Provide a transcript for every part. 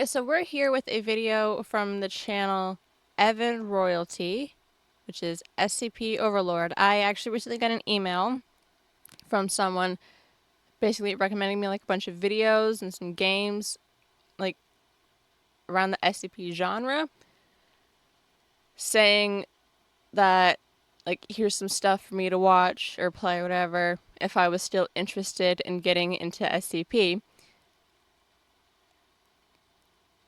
Okay, so we're here with a video from the channel Evan Royalty, which is SCP Overlord. I actually recently got an email from someone basically recommending me like a bunch of videos and some games like around the SCP genre, saying that like here's some stuff for me to watch or play or whatever if I was still interested in getting into SCP,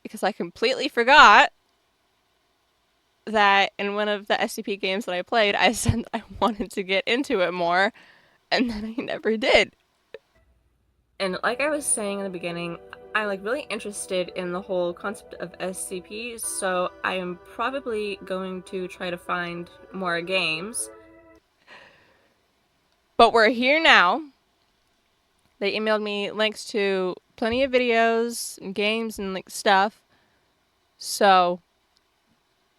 because I completely forgot that in one of the SCP games that I played, I said I wanted to get into it more, and then I never did. And like I was saying in the beginning, I'm like really interested in the whole concept of SCP, so I am probably going to try to find more games. But we're here now. They emailed me links to plenty of videos and games and like stuff. So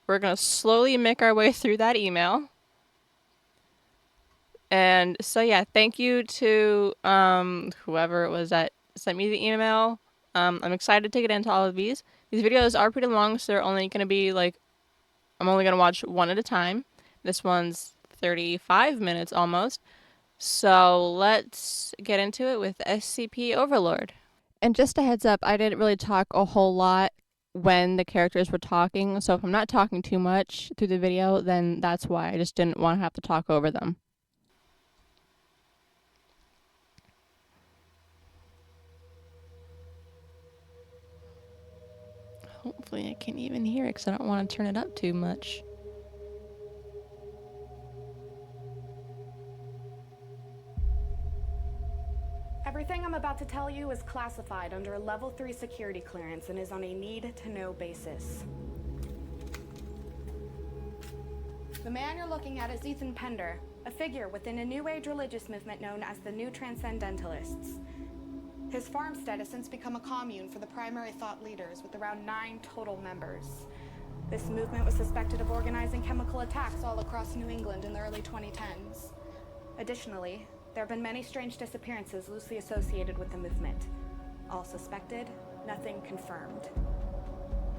we're gonna slowly make our way through that email. And so yeah, thank you to whoever it was that sent me the email. I'm excited to get into all of these. These videos are pretty long, so they're only gonna be like, I'm only gonna watch one at a time. This one's 35 minutes almost. So let's get into it with SCP Overlord. And just a heads up, I didn't really talk a whole lot when the characters were talking, so if I'm not talking too much through the video, then that's why. I just didn't want to have to talk over them. Hopefully I can't even hear it because I don't want to turn it up too much. Everything I'm about to tell you is classified under a level 3 security clearance and is on a need-to-know basis. The man you're looking at is Ethan Pender, a figure within a New Age religious movement known as the New Transcendentalists. His farmstead has since become a commune for the primary thought leaders, with around 9 total members. This movement was suspected of organizing chemical attacks all across New England in the early 2010s. Additionally, there have been many strange disappearances loosely associated with the movement. All suspected, nothing confirmed.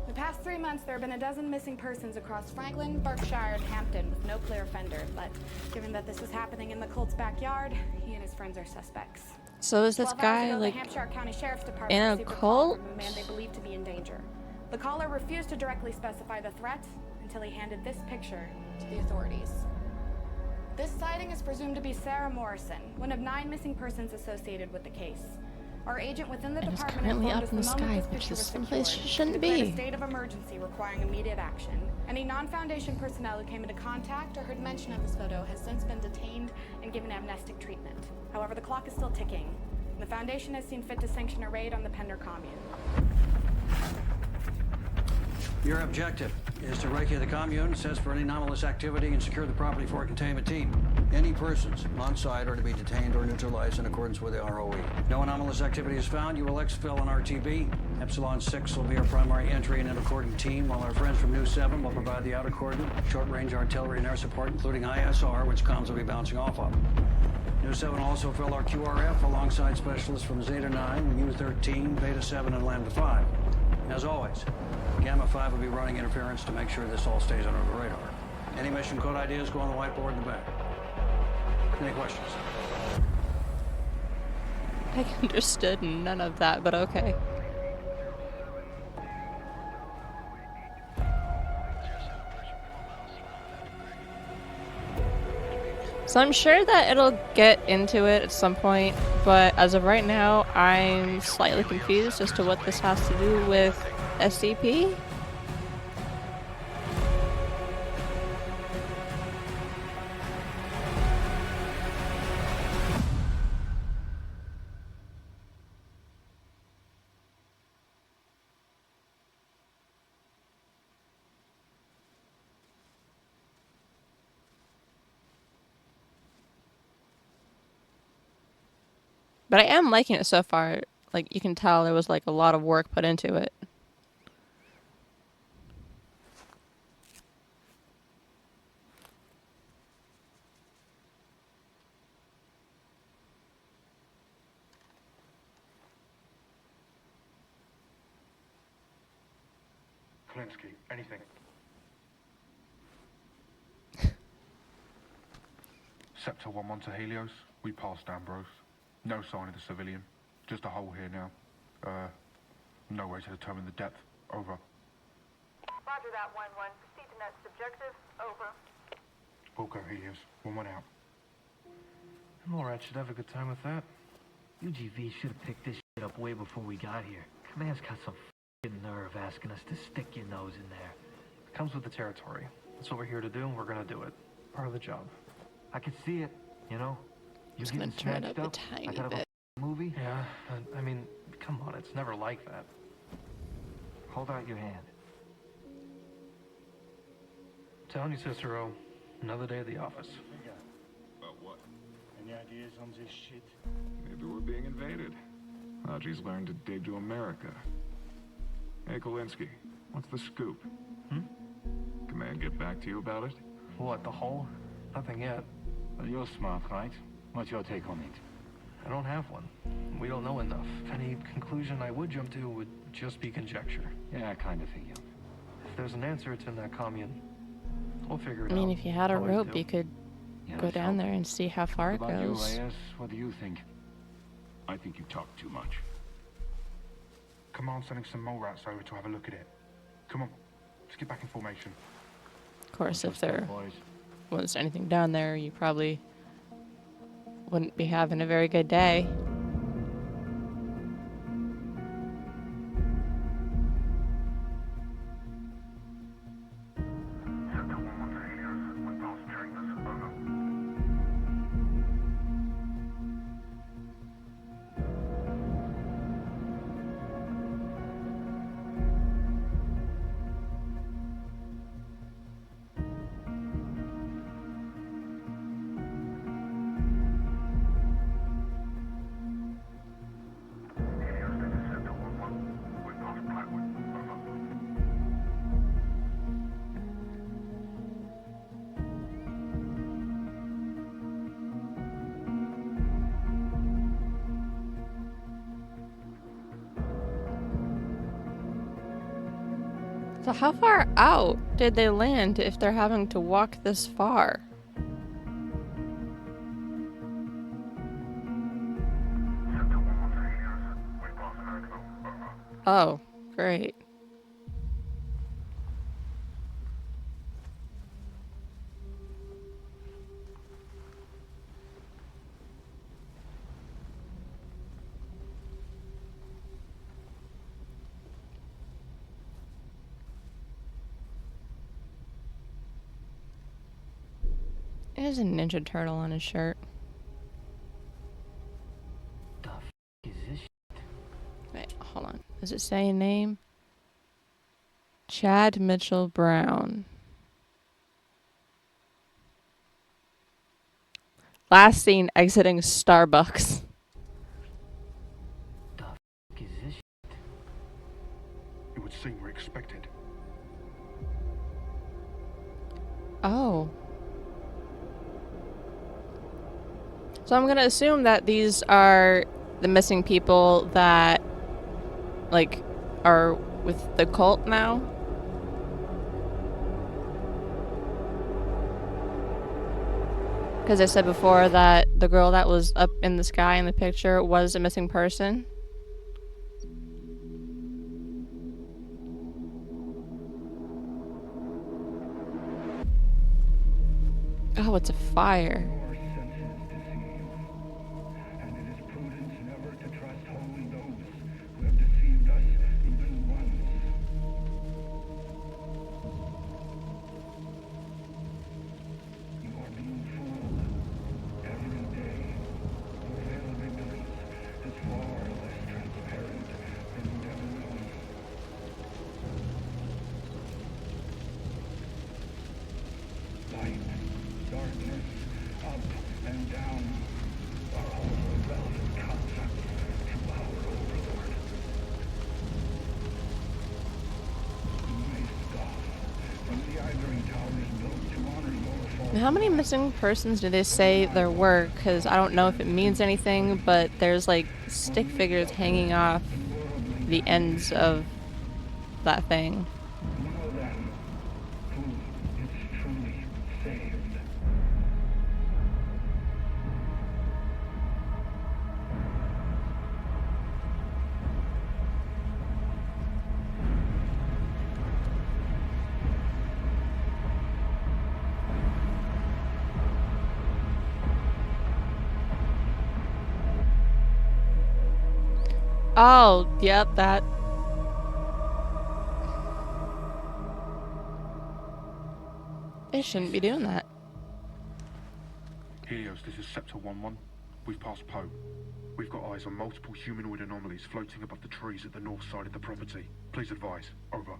The past 3 months, there have been a dozen missing persons across Franklin, Berkshire, and Hampton with no clear offender, but given that this was happening in the cult's backyard, he and his friends are suspects. So is this 12 hours guy ago, like the Hampshire County Sheriff's Department in a received a call cult? from a man they believed to be in danger. The caller refused to directly specify the threat until he handed this picture to the authorities. This sighting is presumed to be Sarah Morrison, one of 9 missing persons associated with the case. Our agent within the And it's department currently informed up us in the the moment sky, this which picture is was someplace secured, she shouldn't declared be. a state of emergency requiring immediate action. Any non-Foundation personnel who came into contact or heard mention of this photo has since been detained and given amnestic treatment. However, the clock is still ticking. The Foundation has seen fit to sanction a raid on the Pender commune. Your objective is to recce the commune, assess for any anomalous activity, and secure the property for a containment team. Any persons on site are to be detained or neutralized in accordance with the ROE. No anomalous activity is found, you will exfil an RTB. Epsilon 6 will be our primary entry and intercording team, while our friends from New 7 will provide the outer cordon, short-range artillery and air support, including ISR, which comms will be bouncing off of. New 7 will also fill our QRF alongside specialists from Zeta 9, Mu 13, Beta 7, and Lambda 5. As always, Gamma 5 will be running interference to make sure this all stays under the radar. Any mission code ideas go on the whiteboard in the back. Any questions? I understood none of that, but okay. So I'm sure that it'll get into it at some point, but as of right now, I'm slightly confused as to what this has to do with SCP. But I am liking it so far. Like, you can tell there was like a lot of work put into it. Linsky, anything. Sector 1-1 to Helios. We passed Ambrose. No sign of the civilian. Just a hole here now. No way to determine the depth. Over. Roger that, 1-1. Proceed to next objective. Over. We'll go Helios. 1-1 out. Alright, should have a good time with that. UGV should have picked this shit up way before we got here. Command's got some f***ing nerve asking us to stick your nose in there. It comes with the territory. That's what we're here to do, and we're gonna do it. Part of the job. I can see it, you know? You Just gonna getting turn it snatched up a up tiny like out of bit. a movie? Yeah, I mean, come on, it's never like that. Hold out your hand. Telling you, Cicero, another day at the office. About what? Any ideas on this shit? Maybe we're being invaded. Haji's learned to dig to America. Hey, Kolinsky, what's the scoop? Command get back to you about it? What, the hole? Nothing yet. Well, you're smart, right? What's your take on it? I don't have one. We don't know enough. Any conclusion I would jump to would just be conjecture. Yeah, I kind of figured. If there's an answer, it's in that commune. We'll figure it I out. mean, if you had a Always rope, do. you could Yeah, go let's down hope. there and see how far it What about you, goes. Reyes? What do you think? I think you talk too much. Command sending some mole rats over to have a look at it. Come on. Let's get back in formation. Of course, if What's that, there boys? was anything down there, you probably wouldn't be having a very good day. Sector 1-1 to Helios. We passed Chambers. Over. Helios, this is Sector 1-1. We passed Blackwood. Over. So how far out did they land if they're having to walk this far? Sector 1-1 to Helios. We passed Merkville. Over. Oh, great. There's a Ninja Turtle on his shirt. The f*** is this shit? Wait, hold on. Does it say a name? Chad Mitchell Brown. Last seen exiting Starbucks. The f*** is this shit? It would seem we're expected. Oh. So I'm gonna assume that these are the missing people that, like, are with the cult now. Because I said before that the girl that was up in the sky in the picture was a missing person. Oh, it's a fire. Our senses deceive, and it is prudent never to trust wholly those who have deceived us even once. You are being fooled every day. Your veiled ignorance is far less transparent than you've ever known. Light, darkness, up and down are all relevant concepts to our overlord. You may scoff from the ivory towers built to honor your fallen. How many missing persons do they say there were? Because I don't know if it means anything, but there's like stick figures hanging off the ends of that thing. Oh, yep, that. They shouldn't be doing that. Helios, this is Sector 1-1. We've passed Poe. We've got eyes on multiple humanoid anomalies floating above the trees at the north side of the property. Please advise. Over.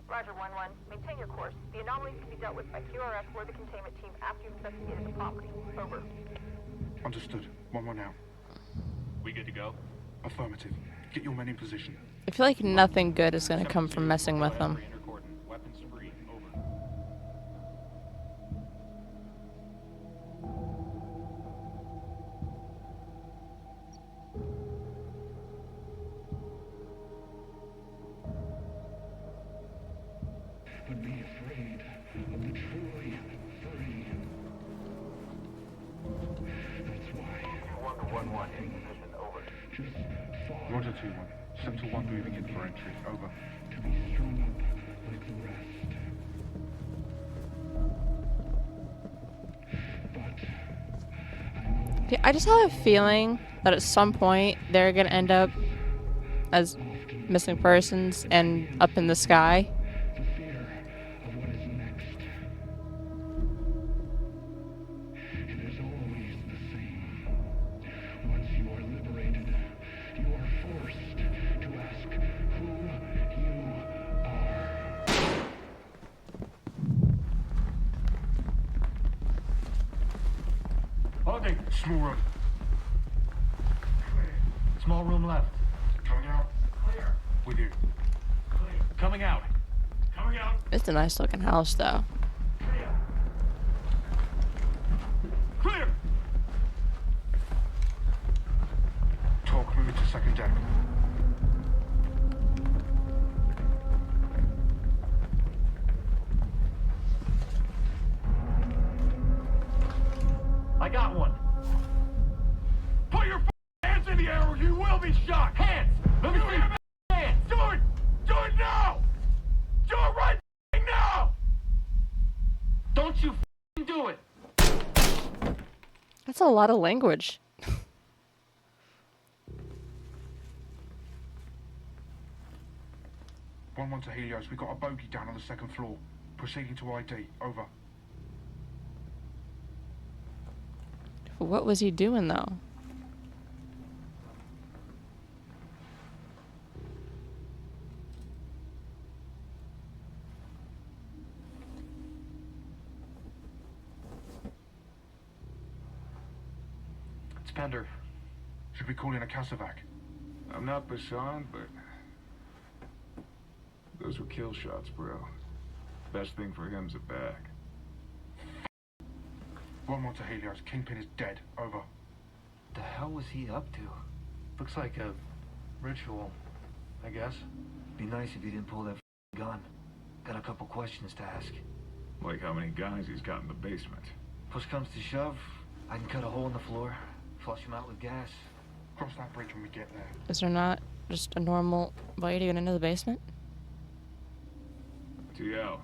Roger, 1-1. Maintain your course. The anomalies can be dealt with by QRF or the containment team after you've investigated the property. Over. Understood. 1-1 out. We good to go? Affirmative. Get your men in position. I feel like nothing good is gonna come from messing with them. Weapons free. Over. But be afraid of the truly free. That's why. 2-1 in position. Over. Just far Roger 2-1. Sector 1 moving in for entry. Over. to be strung up like the rest. But Yeah, I just have a feeling that at some point they're gonna end up as missing persons and up in the sky. the fear of what is next. It is always the same. Once you are liberated, you are forced to ask who you are. Holding. Small room. Small room left. Coming out. Clear. With you. Clear. Coming out. Coming out. It's a nice looking house, though. Clear. Clear! Talk, moving to second deck. I got one. Put your hands in the air or you will be shot! Hands! Let me see your hands! Do it! Do it now! Do it right now! Don't you do it! That's a lot of language. 1-1 to Helios. We got a bogey down on the second floor. Proceeding to ID. Over. What was he doing, though? It's Pender. Should we call in a Casevac? I'm not Bashan, but those were kill shots, bro. Best thing for him's a bag. 1-1 to Helios. Kingpin is dead. Over. The hell was he up to? Looks like a ritual, I guess. Be nice if he didn't pull that gun. Got a couple questions to ask. Like how many guys he's got in the basement. Push comes to shove, I can cut a hole in the floor, flush him out with gas. Cross that bridge when we get there. Is there not just a normal way to get into the basement? TL.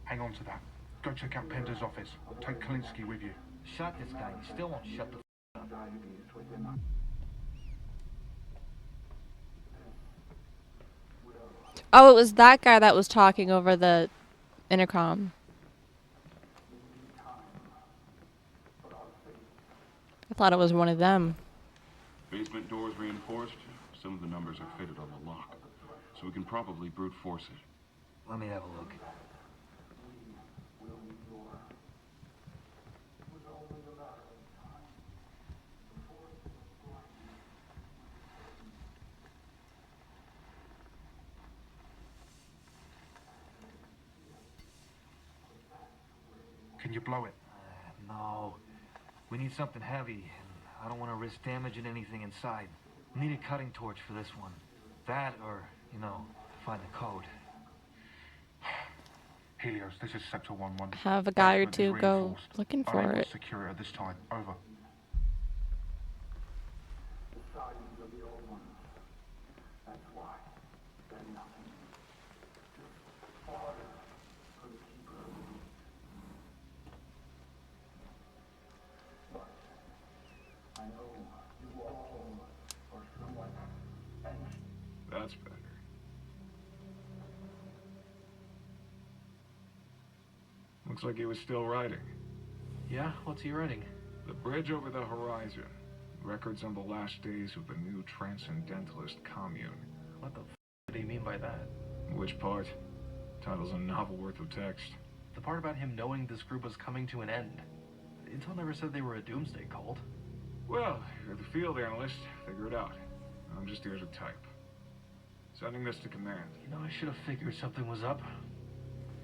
Hang on to that. Go check out Pender's office. Take Kalinsky with you. Shot this guy, he still won't shut the up. Oh, it was that guy that was talking over the intercom. I thought it was one of them. Basement doors reinforced. Some of the numbers are fitted on the lock, so we can probably brute force it. Let me have a look. Can you blow it? No. We need something heavy, and I don't want to risk damaging anything inside. Need a cutting torch for this one. That or, you know, find the code. Helios, this is Sector 1-1. Have a guy or Basement is two go reinforced. looking for Unable to it. secure it at this time. Over. I know Looks like he was still writing. Yeah? What's he writing? The bridge over the horizon. Records on the last days of the new transcendentalist commune. What the did he mean by that? Which part? Title's a novel worth of text. The part about him knowing this group was coming to an end. Intel never said they were a doomsday cult. Well, you're the field analyst. Figure it out. I'm just here to type. Sending this to command. You know, I should have figured something was up.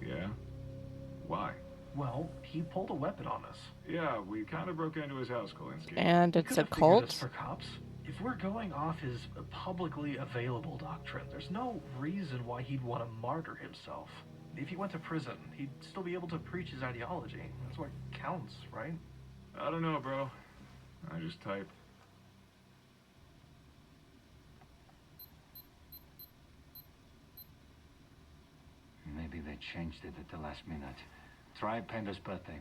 Yeah? Why? Well, he pulled a weapon on us. Yeah, we kind of broke into his house, Kolinsky. And it's a cult? For cops. If we're going off his publicly available doctrine, there's no reason why he'd want to martyr himself. If he went to prison, he'd still be able to preach his ideology. That's what counts, right? I don't know, bro. I just type. Maybe they changed it at the last minute. Try Pender's birthday.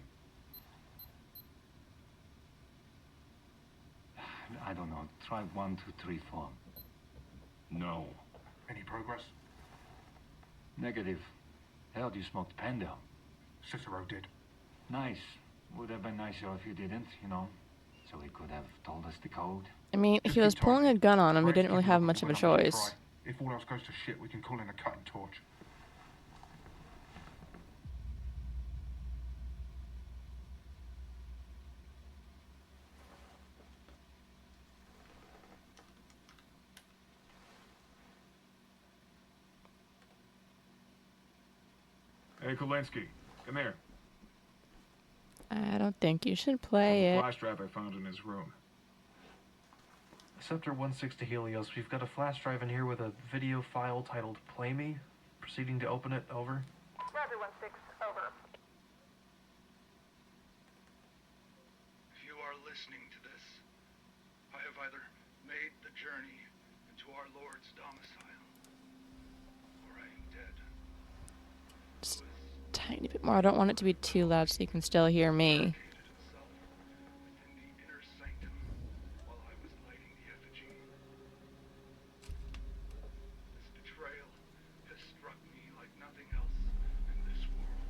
I don't know. Try 1, 2, 3, 4. No. Any progress? Negative. Hell, you smoked Pender. Cicero did. Nice. Would have been nicer if you didn't, you know. So he could have told us the code. I mean, he was pulling a gun on him. He didn't really have much of a choice. If all else goes to shit, we can call in a cutting torch. Hey, Kolinsky, come here. I don't think you should play it. Flash drive I found in his room. Scepter 160 Helios, we've got a flash drive in here with a video file titled Play Me. Proceeding to open it, over. Roger, 1-6, over. If you are listening to this, I have either made the journey into our Lord's domicile, or I am dead. Just a tiny bit more. I don't want it to be too loud so you can still hear me. Within the inner sanctum while I was lighting the effigy. This betrayal has struck me like nothing else in this world.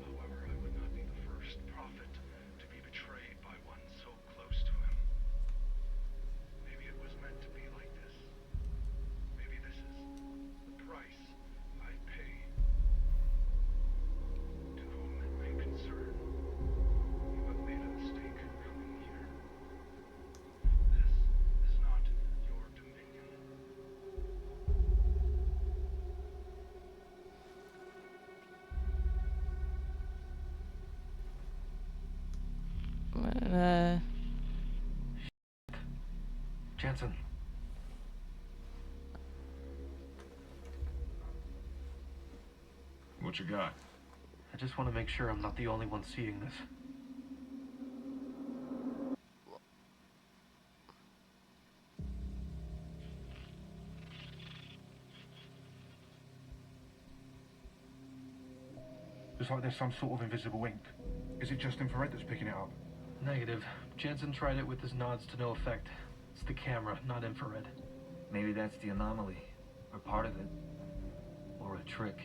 However, I would not be the first prophet to be betrayed by one so close to him. Maybe it was meant to be like this. Maybe this is the price I pay. To whom it may concern, you have made a mistake coming here. This is not your dominion. Jensen. What you got? I just want to make sure I'm not the only one seeing this. It's like there's some sort of invisible ink. Is it just infrared that's picking it up? Negative. Jensen tried it with his nods to no effect. It's the camera, not infrared. Maybe that's the anomaly, or part of it. Or a trick.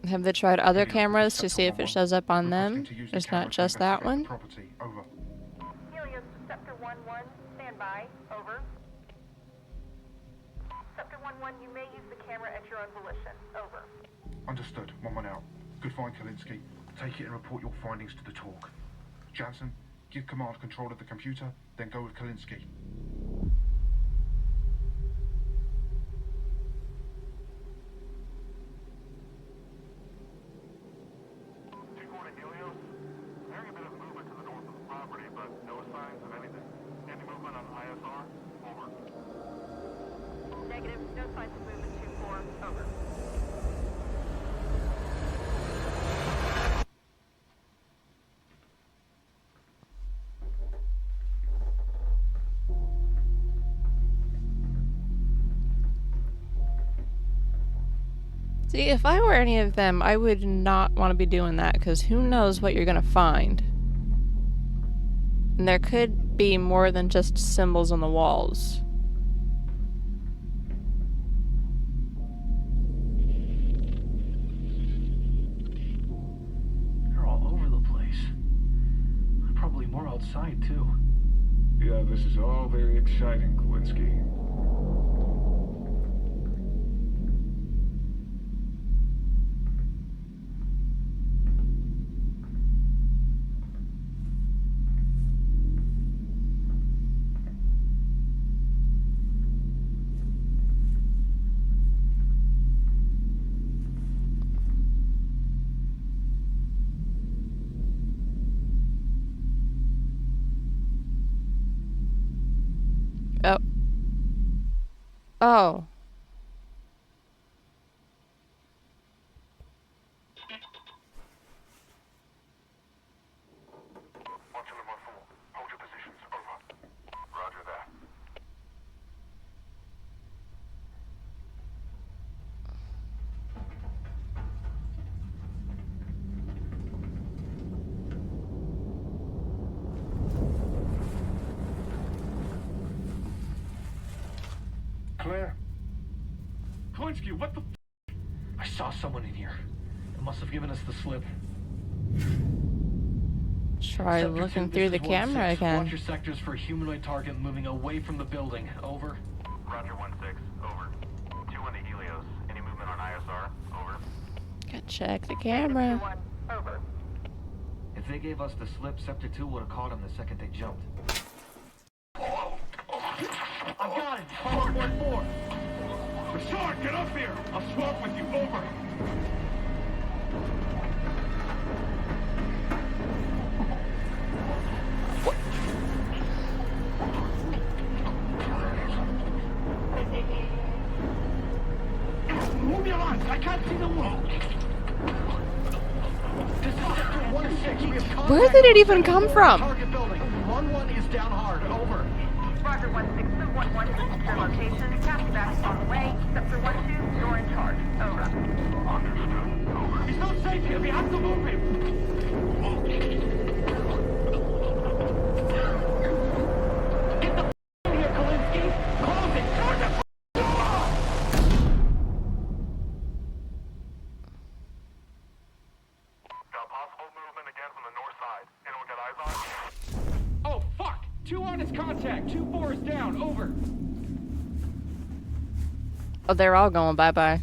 Have they tried other cameras to see if it shows up on them? It's not just that one? Property. Over. Helios, Scepter 1-1, stand by, over. Scepter 1-1, you may use the camera at your own volition, over. Understood. 1-1 out. Good find, Kolinsky. Take it and report your findings to the talk. Jansen, give command control of the computer, then go with Kolinsky. Take order, Helios. Hearing a bit of movement to the north of the property, but no signs of anything. Any movement on ISR? Over. Negative, no signs of movement 2-4, over. See, if I were any of them, I would not want to be doing that, because who knows what you're going to find. And there could be more than just symbols on the walls. outside, too. Yeah, this is all very exciting, Kowalski. Oh. Oh. Watch them on 4. Hold your positions. Over. Roger that. Claire? Kowalski, what the I saw someone in here. It must have given us the slip. Try Sector looking 2, through this the is camera 1-6. again. Watch your sectors for a humanoid target moving away from the building. Over. Roger 1-6. Over. 2 on the Helios. Any movement on ISR? Over. Gotta check the camera. 2-1. Over. If they gave us the slip, Sector 2 would have caught him the second they jumped. I got it! 514! Bashar, get up here! I'll swap with you. Over. Move your arms! I can't see the wall! This is Sector 1-6. We have contact. Where did it even come from? Target building. 1-1 is down hard. Over. Roger 1-6 to 1-1 to secure location. Copy back on the way. Sector 1-2, you're in charge. Over. Understood. Over. He's not safe here. We have to move him. Get the f*** out of here, Kalinsky. Close it. Turn the Got possible movement again from the north side. Anyone got eyes on? Oh, fuck! 2 on his contact. 2-4 is down. Over. Oh, they're all going bye-bye.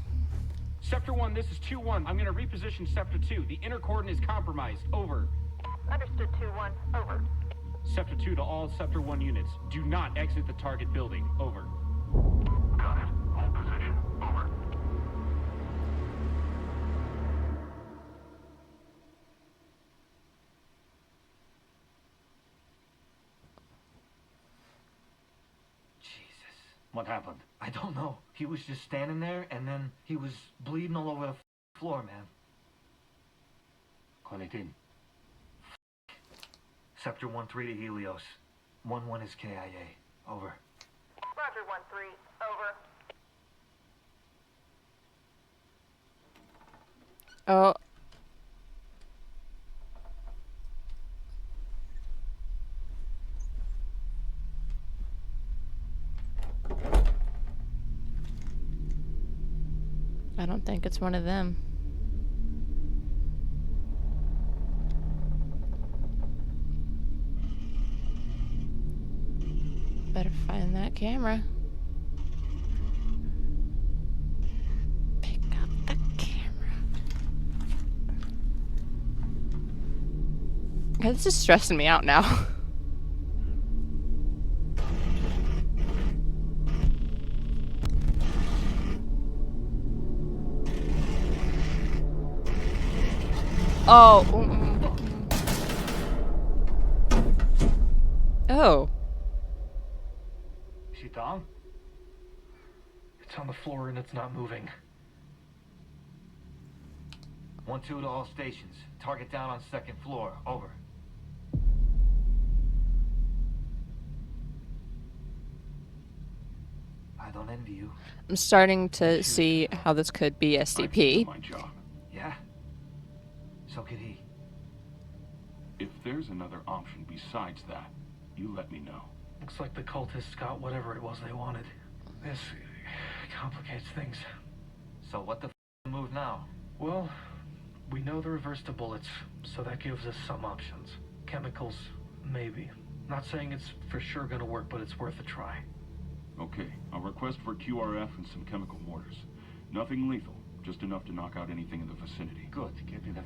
Sector 1, this is 2-1. I'm gonna reposition Sector 2. The inner cordon is compromised. Over. Understood 2-1. Over. Sector 2 to all Sector 1 units. Do not exit the target building. Over. Got it. Hold position. Over. Jesus. What happened? I don't know. He was just standing there, and then he was bleeding all over the floor, man. Call it in. Sector 1-3 to Helios. 1-1 is KIA. Over. Roger 1-3. Over. Oh. I don't think it's one of them. Better find that camera. Pick up the camera. Okay, this is stressing me out now. Oh. Oh. Is she down? It's on the floor and it's not moving. 1-2 to all stations. Target down on 2nd floor. Over. I don't envy you. I'm starting to see how this could be SCP. My job. Yeah? So could he. If there's another option besides that, you let me know. Looks like the cultists got whatever it was they wanted. This complicates things. So what the move now? Well, we know the reverse to bullets, so that gives us some options. Chemicals, Maybe. Not saying it's for sure gonna work, but it's worth a try. Okay, I'll request for QRF and some chemical mortars. Nothing lethal, just enough to knock out anything in the vicinity. Good. Get me the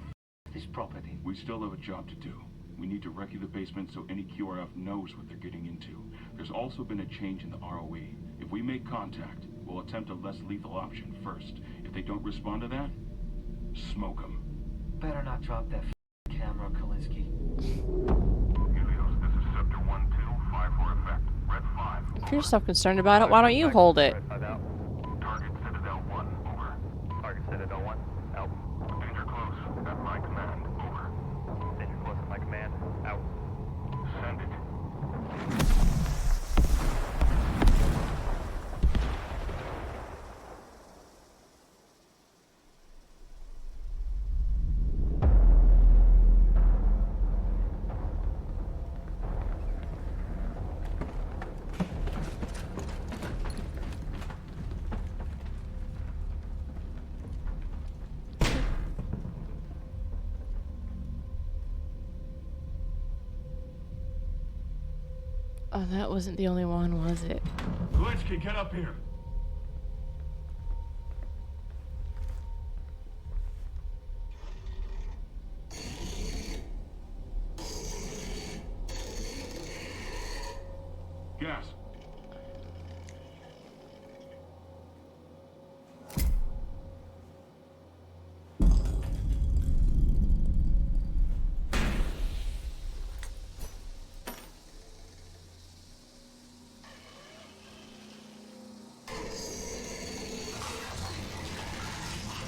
this property. We still have a job to do. We need to recce the basement so any QRF knows what they're getting into. There's also been a change in the ROE. If we make contact, we'll attempt a less lethal option first. If they don't respond to that, smoke them. Better not drop that camera, Kalinsky. Helios, this is Scepter 1-2, 5 for effect. Red 5. If you're so concerned about it, why don't you hold it? Target Citadel 1, over. Target Citadel 1, out. Danger close, at my command, over. Danger close at my command, out. Send it. Oh, that wasn't the only one, was it? Kalinsky, get up here. Gas.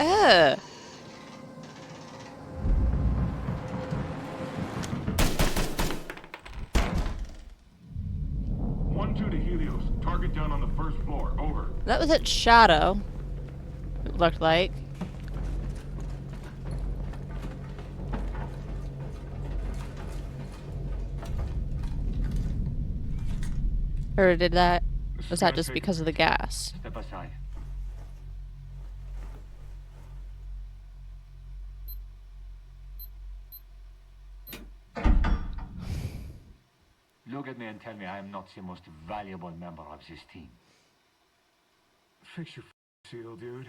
Ugh. To Helios. Target down on the first floor. Over. That was its shadow. It looked like. Or did that? Was that just because of the gas? Step aside. Look at me and tell me I am not the most valuable member of this team. Fix your seal, dude.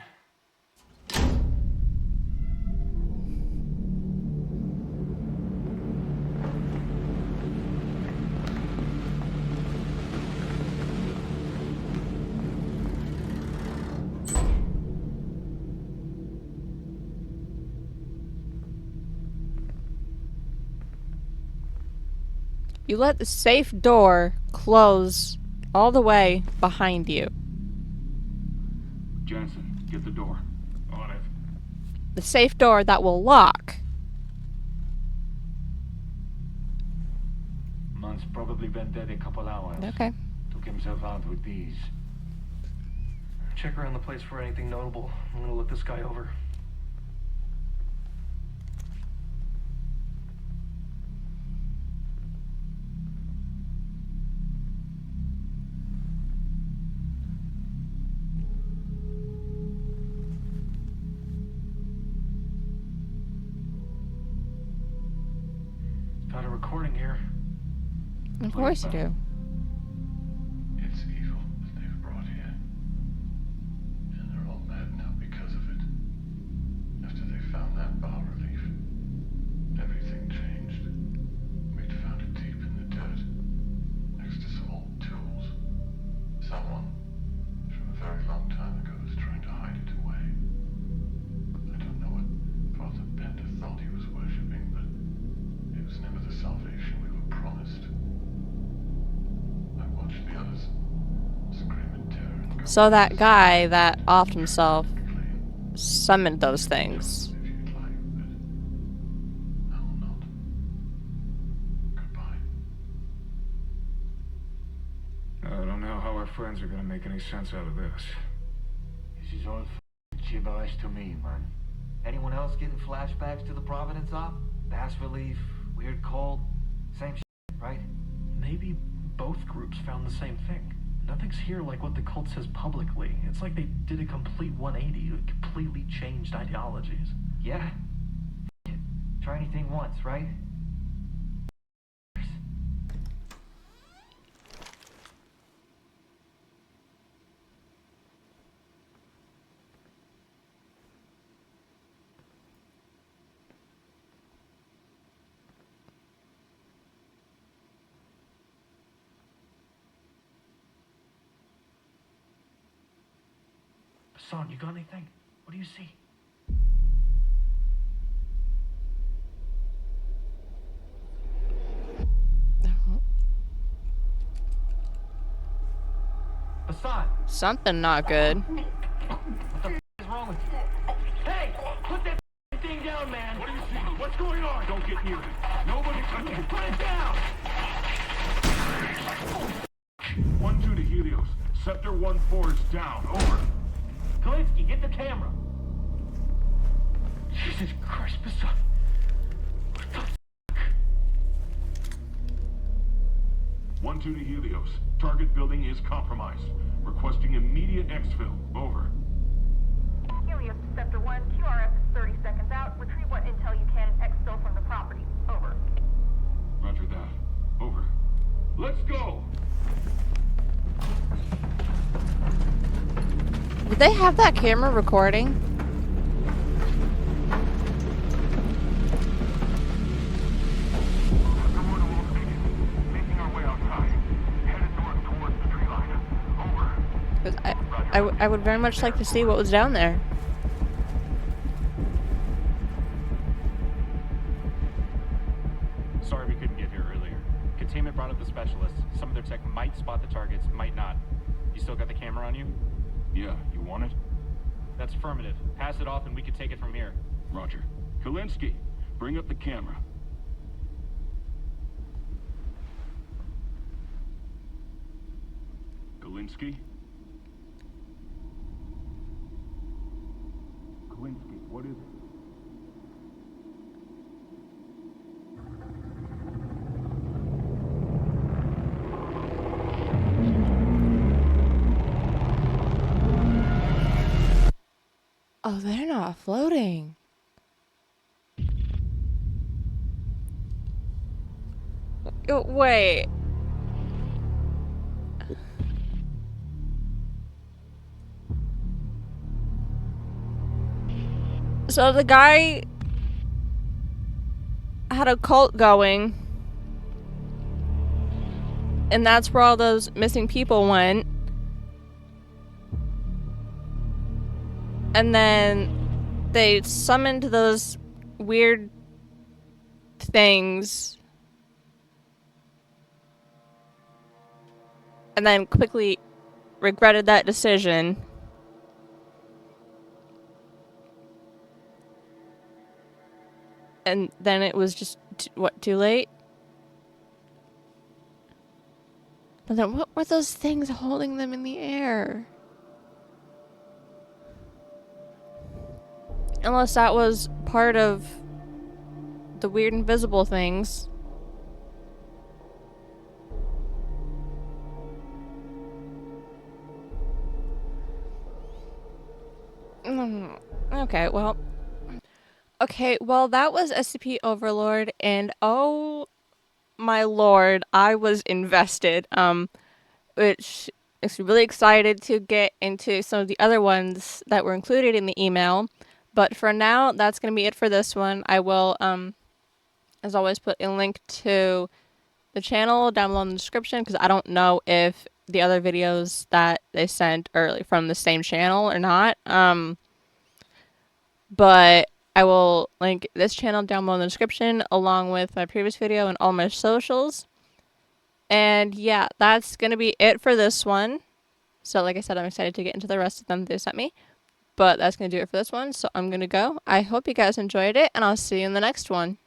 You let the safe door close all the way behind you. Jansen, get the door. On it. The safe door that will lock. Man's probably been dead a couple hours. Okay. Took himself out with these. Check around the place for anything notable. I'm gonna look this guy over. Got a recording here. Of course you do. It's evil that they've brought here. And they're all mad now because of it. After they found that bas relief, everything changed. We'd found it deep in the dirt, next to some old tools. Someone, from a very long time ago, was trying to hide it away. I don't know what Father Bender thought he was worshipping, but it was never the salvation we were promised. I watched the others scream in terror and go. So that guy that offed himself summoned those things. If you'd like, but I will not. Goodbye. I don't know how our friends are gonna make any sense out of this. This is all gibberish to me, man. Anyone else getting flashbacks to the Providence op? Bass relief, weird cold, same shit, right? Maybe both groups found the same thing. Nothing's here like what the cult says publicly. It's like they did a complete 180, completely changed ideologies. Yeah. Try anything once, right? Son, you got anything? What do you see? Hassan! Something not good. What the is wrong with you? Hey! Put that thing down, man! What do you see? What's going on? Don't get near it. Nobody touch it. Put it down! 1-2 to Helios. Sector 1-4 is down. Over. Kalinsky, get the camera! Jesus Christ, Hassan! What the 1-2 to Helios. Target building is compromised. Requesting immediate exfil. Over. Helios to Sector 1, QRF is 30 seconds out. Retrieve what intel you can and exfil from the property. Over. Roger that. Over. Let's go! Did they have that camera recording? Making our way outside. Headed north towards the tree line. Over. 'Cause I would very much like to see what was down there. Sorry we couldn't get here earlier. Containment brought up the specialists. Some of their tech might spot the targets, might not. You still got the camera on you? Yeah, you want it? That's affirmative. Pass it off and we can take it from here. Roger. Kalinsky, bring up the camera. Kalinsky? Kalinsky, what is it? Oh, they're not floating. Wait. So the guy had a cult going, and that's where all those missing people went. And then they summoned those weird things. And then quickly regretted that decision. And then it was just, too late? But then what were those things holding them in the air? Unless that was part of the weird invisible things. Okay, well. Okay, well, that was SCP Overlord, and oh my lord, I was invested. Which makes me really excited to get into some of the other ones that were included in the email. But for now, that's going to be it for this one. I will, as always, put a link to the channel down below in the description, because I don't know if the other videos that they sent are from the same channel or not. But I will link this channel down below in the description, along with my previous video and all my socials. And yeah, that's going to be it for this one. So like I said, I'm excited to get into the rest of them they sent me. But that's going to do it for this one, so I'm going to go. I hope you guys enjoyed it, and I'll see you in the next one.